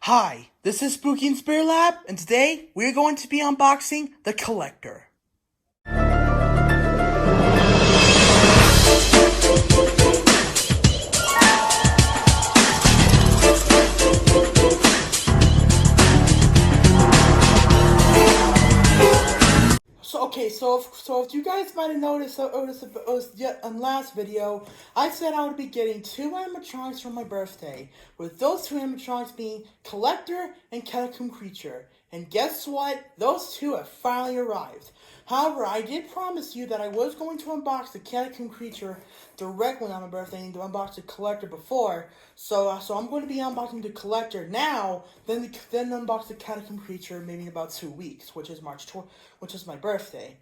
Hi, this is Spooky and Spirit Lab, and today we're going to be unboxing the Collector. So if you guys might have noticed on last video, I said I would be getting two animatronics for my birthday, with those two animatronics being Collector and Catacomb Creature. And guess what? Those two have finally arrived. However, I did promise you that I was going to unbox the Catacomb Creature directly on my birthday and to unbox the Collector before. So I'm going to be unboxing the Collector now, then unbox the Catacomb Creature maybe in about 2 weeks, which is which is my birthday.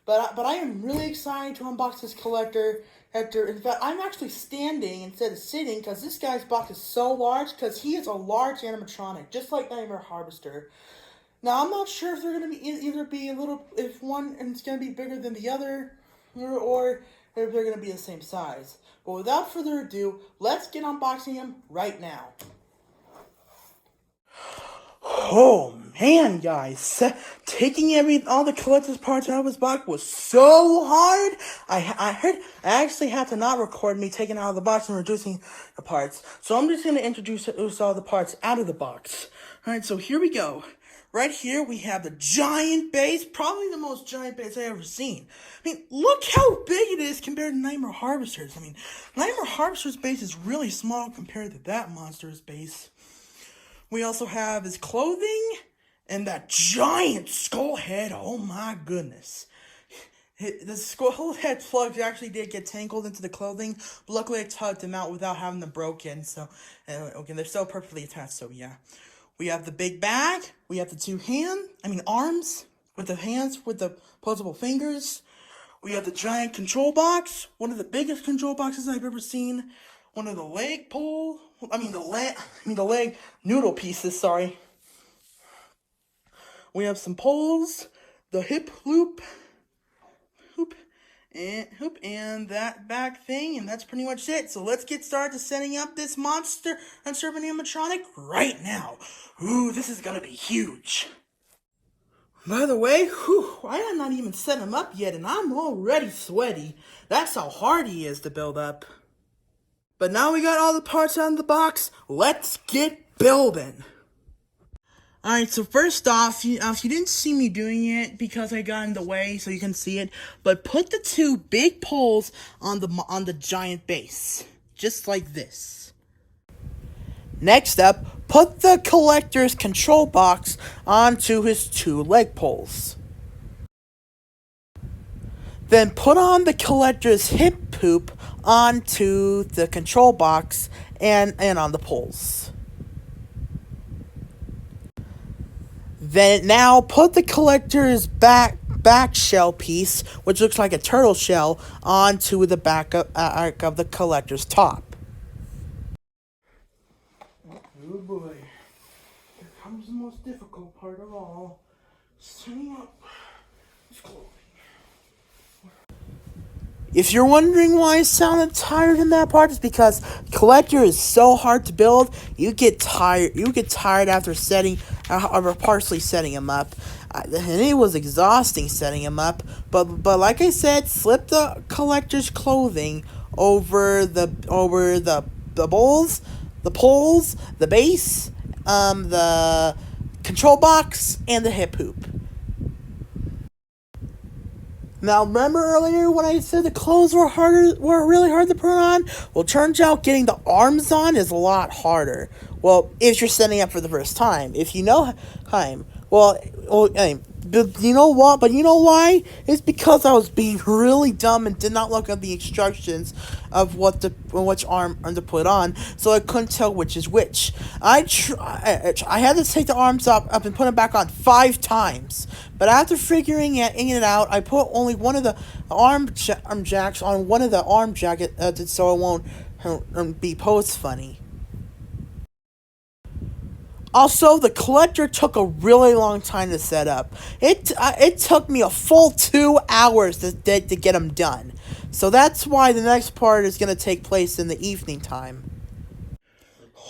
But I am really excited to unbox this Collector. In fact, I'm actually standing instead of sitting because this guy's box is so large because he is a large animatronic, just like Nightmare Harvester. Now, I'm not sure if they're going to be if one is going to be bigger than the other, or if they're going to be the same size. But without further ado, let's get unboxing him right now. Oh man, guys, taking all the collector's parts out of his box was so hard. I actually had to not record me taking out of the box and reducing the parts. So I'm just going to introduce all the parts out of the box. Alright, so here we go. Right here, we have the giant base, probably the most giant base I've ever seen. I mean, look how big it is compared to Nightmare Harvester's. I mean, Nightmare Harvester's base is really small compared to that monster's base. We also have his clothing and that giant skull head. Oh my goodness. The skull head plugs actually did get tangled into the clothing, but luckily I tugged them out without having them broken. So, okay, they're still perfectly attached, so yeah. We have the big bag. We have the two arms with the hands with the opposable fingers. We have the giant control box, one of the biggest control boxes I've ever seen. One of the leg the leg noodle pieces, sorry. We have some poles, the hip hoop, and that back thing, and that's pretty much it. So let's get started setting up this monster and servant animatronic right now. Ooh, this is gonna be huge. By the way, I have not even set him up yet, and I'm already sweaty. That's how hard he is to build up. But now we got all the parts out of the box, let's get building. Alright, so first off, if you didn't see me doing it because I got in the way so you can see it, but put the two big poles on the giant base, just like this. Next up, put the Collector's control box onto his two leg poles. Then put on the Collector's hip hoop onto the control box and on the poles. Then now put the Collector's back shell piece, which looks like a turtle shell, onto the back of the Collector's top. Oh boy, here comes the most difficult part of all, setting up his clothing. If you're wondering why I sounded tired in that part, it's because Collector is so hard to build. You get tired after partially setting him up, and it was exhausting setting him up. But like I said, slip the Collector's clothing over the poles, the base, the control box, and the hip hoop. Now, remember earlier when I said the clothes were really hard to put on? Well, turns out getting the arms on is a lot harder. Well, if you're setting up for the first time. If you know time, but you know what? But you know why? It's because I was being really dumb and did not look at the instructions of which arm to put on, so I couldn't tell which is which. I had to take the arms up and put them back on 5 times. But after figuring it out, I put only one of the arm jacks on one of the arm jackets so it won't be posed funny. Also, the Collector took a really long time to set up. It took me a full 2 hours to get him done. So that's why the next part is going to take place in the evening time.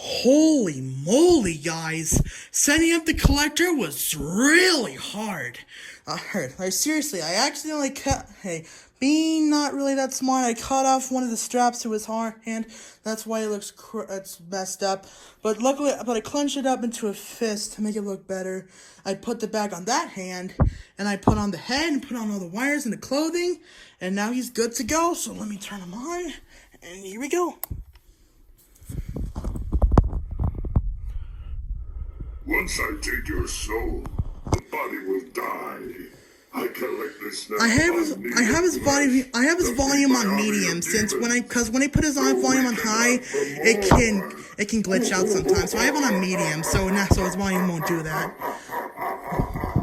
Holy moly, guys. Setting up the collector was really hard. Like, seriously, I accidentally cut, being not really that smart, I cut off one of the straps to his hand. That's why it looks, it's messed up. But luckily, I clenched it up into a fist to make it look better. I put the bag on that hand, and I put on the head, and put on all the wires and the clothing, and now he's good to go. So let me turn him on, and here we go. Once I take your soul, the body will die. I collect this now. I have his volume on medium since when I put his volume on high, it can glitch out sometimes. So I have it on medium, so his volume won't do that.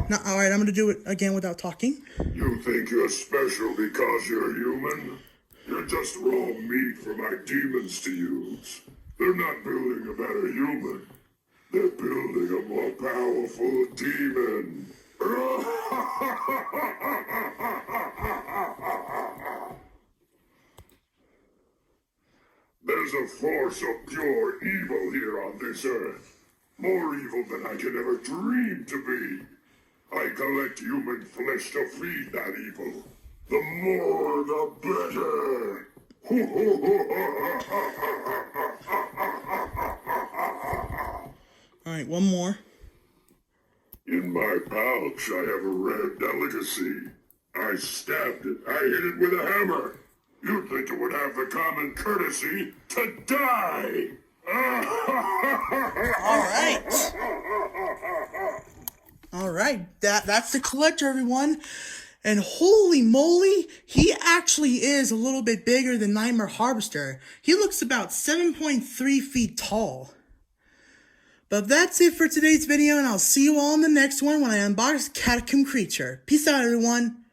Now, all right, I'm gonna do it again without talking. You think you're special because you're human? You're just raw meat for my demons to use. They're not building a better human. They're building a more powerful demon. There's a force of pure evil here on this earth. More evil than I can ever dream to be. I collect human flesh to feed that evil. The more, the better. All right, one more. In my pouch, I have a rare delicacy. I stabbed it. I hit it with a hammer. You'd think it would have the common courtesy to die. All right. That's the collector, everyone. And holy moly, he actually is a little bit bigger than Nightmare Harvester. He looks about 7.3 feet tall. But that's it for today's video, and I'll see you all in the next one when I unbox Catacomb Creature. Peace out, everyone.